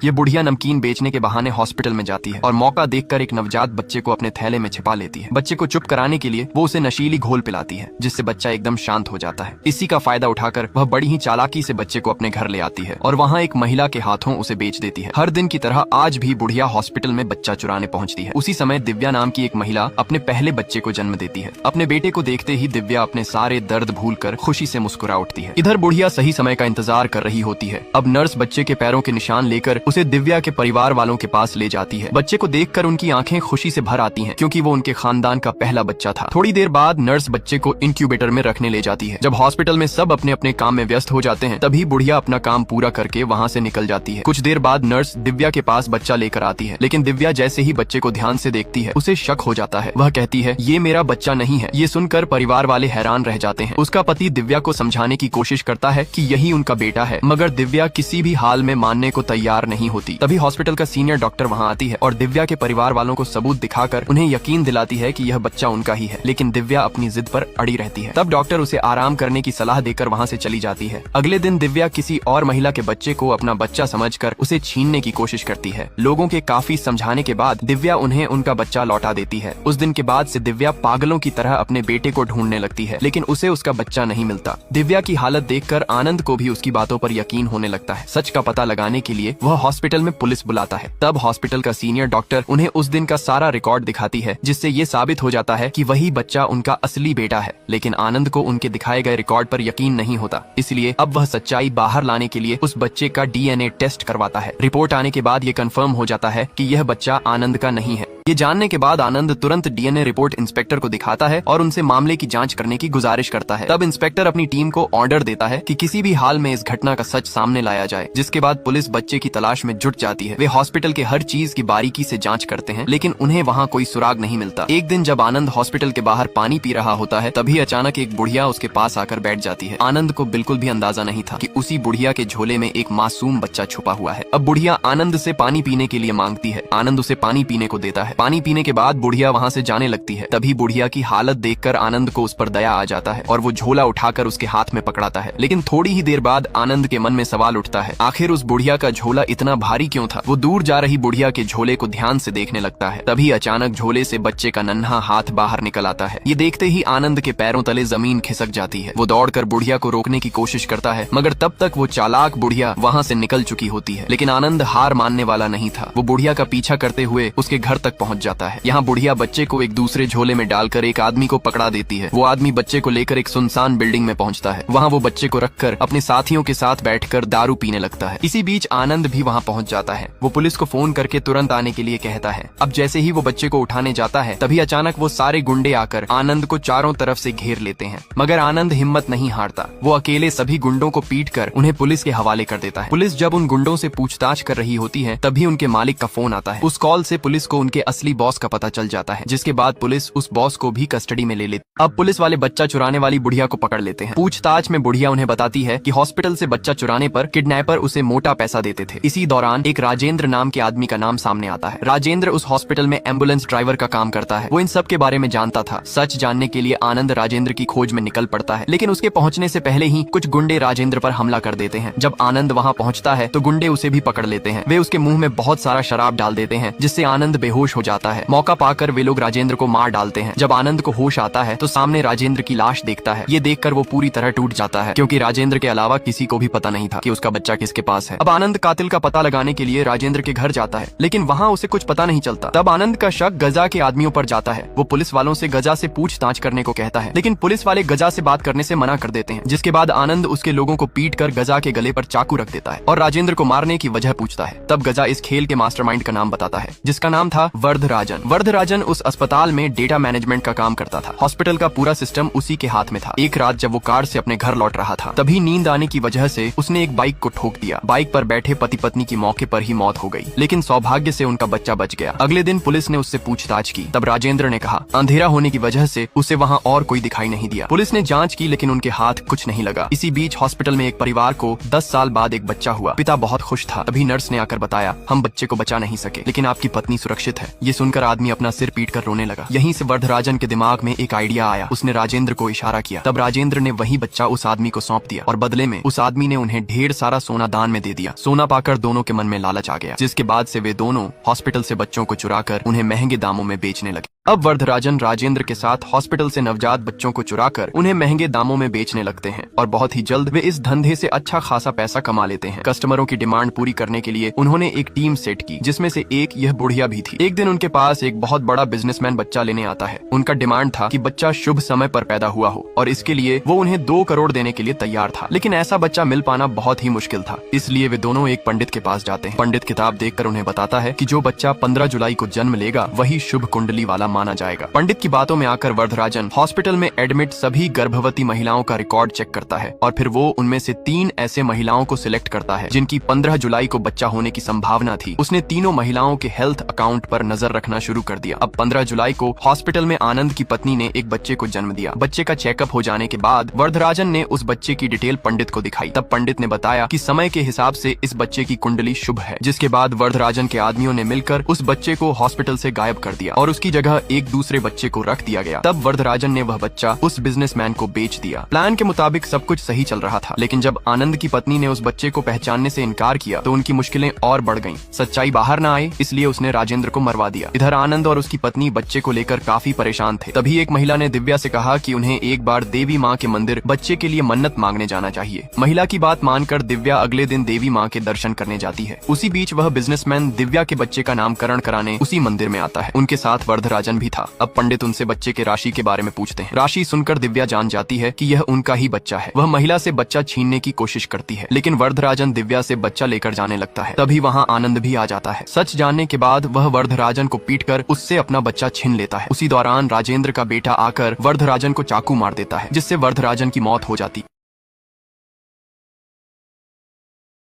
ये बुढ़िया नमकीन बेचने के बहाने हॉस्पिटल में जाती है और मौका देखकर एक नवजात बच्चे को अपने थैले में छिपा लेती है। बच्चे को चुप कराने के लिए वो उसे नशीली घोल पिलाती है, जिससे बच्चा एकदम शांत हो जाता है। इसी का फायदा उठाकर वह बड़ी ही चालाकी से बच्चे को अपने घर ले आती है और वहाँ एक महिला के हाथों उसे बेच देती है। हर दिन की तरह आज भी बुढ़िया हॉस्पिटल में बच्चा चुराने पहुँचती है। उसी समय दिव्या नाम की एक महिला अपने पहले बच्चे को जन्म देती है। अपने बेटे को देखते ही दिव्या अपने सारे दर्द भूलकर खुशी से मुस्कुरा उठती है। इधर बुढ़िया सही समय का इंतजार कर रही होती है। अब नर्स बच्चे के पैरों के निशान लेकर उसे दिव्या के परिवार वालों के पास ले जाती है। बच्चे को देखकर उनकी आंखें खुशी से भर आती हैं, क्योंकि वो उनके खानदान का पहला बच्चा था। थोड़ी देर बाद नर्स बच्चे को इंक्यूबेटर में रखने ले जाती है। जब हॉस्पिटल में सब अपने अपने काम में व्यस्त हो जाते हैं, तभी बुढ़िया अपना काम पूरा करके वहाँ से निकल जाती है। कुछ देर बाद नर्स दिव्या के पास बच्चा लेकर आती है, लेकिन दिव्या जैसे ही बच्चे को ध्यान से देखती है, उसे शक हो जाता है। वह कहती है, ये मेरा बच्चा नहीं है। ये सुनकर परिवार वाले हैरान रह जाते हैं। उसका पति दिव्या को समझाने की कोशिश करता है कि यही उनका बेटा है, मगर दिव्या किसी भी हाल में मानने को तैयार नहीं होती। तभी हॉस्पिटल का सीनियर डॉक्टर वहाँ आती है और दिव्या के परिवार वालों को सबूत दिखाकर उन्हें यकीन दिलाती है कि यह बच्चा उनका ही है। लेकिन दिव्या अपनी जिद पर अड़ी रहती है। तब डॉक्टर उसे आराम करने की सलाह देकर वहाँ से चली जाती है। अगले दिन दिव्या किसी और महिला के बच्चे को अपना बच्चा समझकर उसे छीनने की कोशिश करती है। लोगों के काफी समझाने के बाद दिव्या उन्हें उनका बच्चा लौटा देती है। उस दिन के बाद से दिव्या पागलों की तरह अपने बेटे को ढूंढने लगती है, लेकिन उसे उसका बच्चा नहीं मिलता। दिव्या की हालत देखकर आनंद को भी उसकी बातों पर यकीन होने लगता है। सच का पता लगाने के लिए वह हॉस्पिटल में पुलिस बुलाता है। तब हॉस्पिटल का सीनियर डॉक्टर उन्हें उस दिन का सारा रिकॉर्ड दिखाती है, जिससे ये साबित हो जाता है कि वही बच्चा उनका असली बेटा है। लेकिन आनंद को उनके दिखाए गए रिकॉर्ड पर यकीन नहीं होता, इसलिए अब वह सच्चाई बाहर लाने के लिए उस बच्चे का डीएनए टेस्ट करवाता है। रिपोर्ट आने के बाद ये कंफर्म हो जाता है कि यह बच्चा आनंद का नहीं है। ये जानने के बाद आनंद तुरंत डीएनए रिपोर्ट इंस्पेक्टर को दिखाता है और उनसे मामले की जांच करने की गुजारिश करता है। तब इंस्पेक्टर अपनी टीम को ऑर्डर देता है कि किसी भी हाल में इस घटना का सच सामने लाया जाए, जिसके बाद पुलिस बच्चे की तलाश में जुट जाती है। वे हॉस्पिटल के हर चीज की बारीकी से जांच करते हैं, लेकिन उन्हें वहाँ कोई सुराग नहीं मिलता। एक दिन जब आनंद हॉस्पिटल के बाहर पानी पी रहा होता है, तभी अचानक एक बुढ़िया उसके पास आकर बैठ जाती है। आनंद को बिल्कुल भी अंदाजा नहीं था कि उसी बुढ़िया के झोले में एक मासूम बच्चा छुपा हुआ है। अब बुढ़िया आनंद से पानी पीने के लिए मांगती है। आनंद उसे पानी पीने को देता है। पानी पीने के बाद बुढ़िया वहाँ से जाने लगती है। तभी बुढ़िया की हालत देखकर आनंद को उस पर दया आ जाता है और वो झोला उठाकर उसके हाथ में पकड़ाता है। लेकिन थोड़ी ही देर बाद आनंद के मन में सवाल उठता है, आखिर उस बुढ़िया का झोला इतना भारी क्यों था? वो दूर जा रही बुढ़िया के झोले को ध्यान से देखने लगता है। तभी अचानक झोले से बच्चे का नन्हा हाथ बाहर निकल आता है। ये देखते ही आनंद के पैरों तले जमीन खिसक जाती है। वो दौड़कर बुढ़िया को रोकने की कोशिश करता है, मगर तब तक वो चालाक बुढ़िया वहाँ से निकल चुकी होती है। लेकिन आनंद हार मानने वाला नहीं था। वो बुढ़िया का पीछा करते हुए उसके घर तक पहुँच जाता है। यहाँ बुढ़िया बच्चे को एक दूसरे झोले में डालकर एक आदमी को पकड़ा देती है। वो आदमी बच्चे को लेकर एक सुनसान बिल्डिंग में पहुंचता है। वहाँ वो बच्चे को रखकर अपने साथियों के साथ बैठकर दारू पीने लगता है। इसी बीच आनंद भी वहाँ पहुंच जाता है। वो पुलिस को फोन करके तुरंत आने के लिए कहता है। अब जैसे ही वो बच्चे को उठाने जाता है, तभी अचानक वो सारे गुंडे आकर आनंद को चारों तरफ से घेर लेते हैं। मगर आनंद हिम्मत नहीं हारता। वो अकेले सभी गुंडों को पीटकर उन्हें पुलिस के हवाले कर देता है। पुलिस जब उन गुंडों से पूछताछ कर रही होती है, तभी उनके मालिक का फोन आता है। उस कॉल से पुलिस को उनके असली बॉस का पता चल जाता है, जिसके बाद पुलिस उस बॉस को भी कस्टडी में ले लेती। अब पुलिस वाले बच्चा चुराने वाली बुढ़िया को पकड़ लेते हैं। पूछताछ में बुढ़िया उन्हें बताती है कि हॉस्पिटल से बच्चा चुराने पर किडनैपर उसे मोटा पैसा देते थे। इसी दौरान एक राजेंद्र नाम के आदमी का नाम सामने आता है। राजेंद्र उस हॉस्पिटल में एम्बुलेंस ड्राइवर का काम करता है। वो इन सब के बारे में जानता था। सच जानने के लिए आनंद राजेंद्र की खोज में निकल पड़ता है, लेकिन उसके पहुंचने से पहले ही कुछ गुंडे राजेंद्र पर हमला कर देते हैं। जब आनंद वहां पहुंचता है तो गुंडे उसे भी पकड़ लेते हैं। वे उसके मुंह में बहुत सारा शराब डाल देते हैं, जिससे आनंद बेहोश हो जाता है। मौका पाकर वे लोग राजेंद्र को मार डालते हैं। जब आनंद को होश आता है तो सामने राजेंद्र की लाश देखता है। ये देखकर वो पूरी तरह टूट जाता है, क्योंकि राजेंद्र के अलावा किसी को भी पता नहीं था कि उसका बच्चा किसके पास है। अब आनंद कातिल का पता लगाने के लिए राजेंद्र के घर जाता है, लेकिन वहाँ उसे कुछ पता नहीं चलता। तब आनंद का शक गजा के आदमियों पर जाता है। वो पुलिस वालों से गजा से पूछताछ करने को कहता है, लेकिन पुलिस वाले गजा से बात करने से मना कर देते हैं। जिसके बाद आनंद उसके लोगों को पीट कर गजा के गले पर चाकू रख देता है और राजेंद्र को मारने की वजह पूछता है। तब गजा इस खेल के मास्टरमाइंड का नाम बताता है, जिसका नाम था वर्धराजन। वर्धराजन उस अस्पताल में डेटा मैनेजमेंट का काम करता था। हॉस्पिटल का पूरा सिस्टम उसी के हाथ में था। एक रात जब वो कार से अपने घर लौट रहा था, तभी नींद आने की वजह से उसने एक बाइक को ठोक दिया। बाइक पर बैठे पति पत्नी की मौके पर ही मौत हो गई, लेकिन सौभाग्य से उनका बच्चा बच गया। अगले दिन पुलिस ने उससे पूछताछ की। तब राजेंद्र ने कहा, अंधेरा होने की वजह से उसे वहाँ और कोई दिखाई नहीं दिया। पुलिस ने जांच की, लेकिन उनके हाथ कुछ नहीं लगा। इसी बीच हॉस्पिटल में एक परिवार को 10 साल बाद एक बच्चा हुआ। पिता बहुत खुश था। तभी नर्स ने आकर बताया, हम बच्चे को बचा नहीं सके, लेकिन आपकी पत्नी सुरक्षित है। ये सुनकर आदमी अपना सिर पीट कर रोने लगा। यहीं से वरदराजन के दिमाग में एक आइडिया आया। उसने राजेंद्र को इशारा किया। तब राजेंद्र ने वही बच्चा उस आदमी को सौंप दिया और बदले में उस आदमी ने उन्हें ढेर सारा सोना दान में दे दिया। सोना पाकर दोनों के मन में लालच आ गया, जिसके बाद से वे दोनों हॉस्पिटल से बच्चों को चुराकर उन्हें महंगे दामों में बेचने लगे। अब वरदराजन राजेंद्र के साथ हॉस्पिटल से नवजात बच्चों को चुराकर उन्हें महंगे दामों में बेचने लगते हैं और बहुत ही जल्द वे इस धंधे से अच्छा खासा पैसा कमा लेते हैं। कस्टमरों की डिमांड पूरी करने के लिए उन्होंने एक टीम सेट की, जिसमें से एक यह बुढ़िया भी थी। एक दिन उनके पास एक बहुत बड़ा बिजनेसमैन बच्चा लेने आता है। उनका डिमांड था कि बच्चा शुभ समय पर पैदा हुआ हो और इसके लिए वो उन्हें 2 करोड़ देने के लिए तैयार था। लेकिन ऐसा बच्चा मिल पाना बहुत ही मुश्किल था, इसलिए वे दोनों एक पंडित के पास जाते हैं। पंडित किताब देखकर उन्हें बताता है कि जो बच्चा 15 जुलाई को जन्म लेगा वही शुभ कुंडली वाला माना जाएगा। पंडित की बातों में आकर वरदराजन हॉस्पिटल में एडमिट सभी गर्भवती महिलाओं का रिकॉर्ड चेक करता है और फिर वो उनमें से 3 ऐसे महिलाओं को सिलेक्ट करता है जिनकी 15 जुलाई को बच्चा होने की संभावना थी। उसने तीनों महिलाओं के हेल्थ अकाउंट पर नजर रखना शुरू कर दिया। अब 15 जुलाई को हॉस्पिटल में आनंद की पत्नी ने एक बच्चे को जन्म दिया। बच्चे का चेकअप हो जाने के बाद वरदराजन ने उस बच्चे की डिटेल पंडित को दिखाई। तब पंडित ने बताया कि समय के हिसाब से इस बच्चे की कुंडली शुभ है। जिसके बाद वरदराजन के आदमियों ने मिलकर उस बच्चे को हॉस्पिटल से गायब कर दिया और उसकी जगह एक दूसरे बच्चे को रख दिया गया। तब वरदराजन ने वह बच्चा उस बिजनेसमैन को बेच दिया। प्लान के मुताबिक सब कुछ सही चल रहा था, लेकिन जब आनंद की पत्नी ने उस बच्चे को पहचानने से इनकार किया तो उनकी मुश्किलें और बढ़ गईं। सच्चाई बाहर न आए इसलिए उसने राजेंद्र को मरवा दिया। इधर आनंद और उसकी पत्नी बच्चे को लेकर काफी परेशान थे। तभी एक महिला ने दिव्या से कहा कि उन्हें एक बार देवी माँ के मंदिर बच्चे के लिए मन्नत मांगने जाना चाहिए। महिला की बात मानकर दिव्या अगले दिन देवी माँ के दर्शन करने जाती है। उसी बीच वह बिजनेसमैन दिव्या के बच्चे का नामकरण कराने उसी मंदिर में आता है। उनके साथ वरदराजन भी था। अब पंडित उनसे बच्चे के राशि के बारे में पूछते हैं। राशि सुनकर दिव्या जान जाती है कि यह उनका ही बच्चा है। वह महिला से बच्चा छीनने की कोशिश करती है, लेकिन वरदराजन दिव्या से बच्चा लेकर जाने लगता है। तभी वहाँ आनंद भी आ जाता है। सच जानने के बाद वह वरदराजन को पीटकर उससे अपना बच्चा छीन लेता है। उसी दौरान राजेंद्र का बेटा आकर वरदराजन को चाकू मार देता है, जिससे वरदराजन की मौत हो जाती।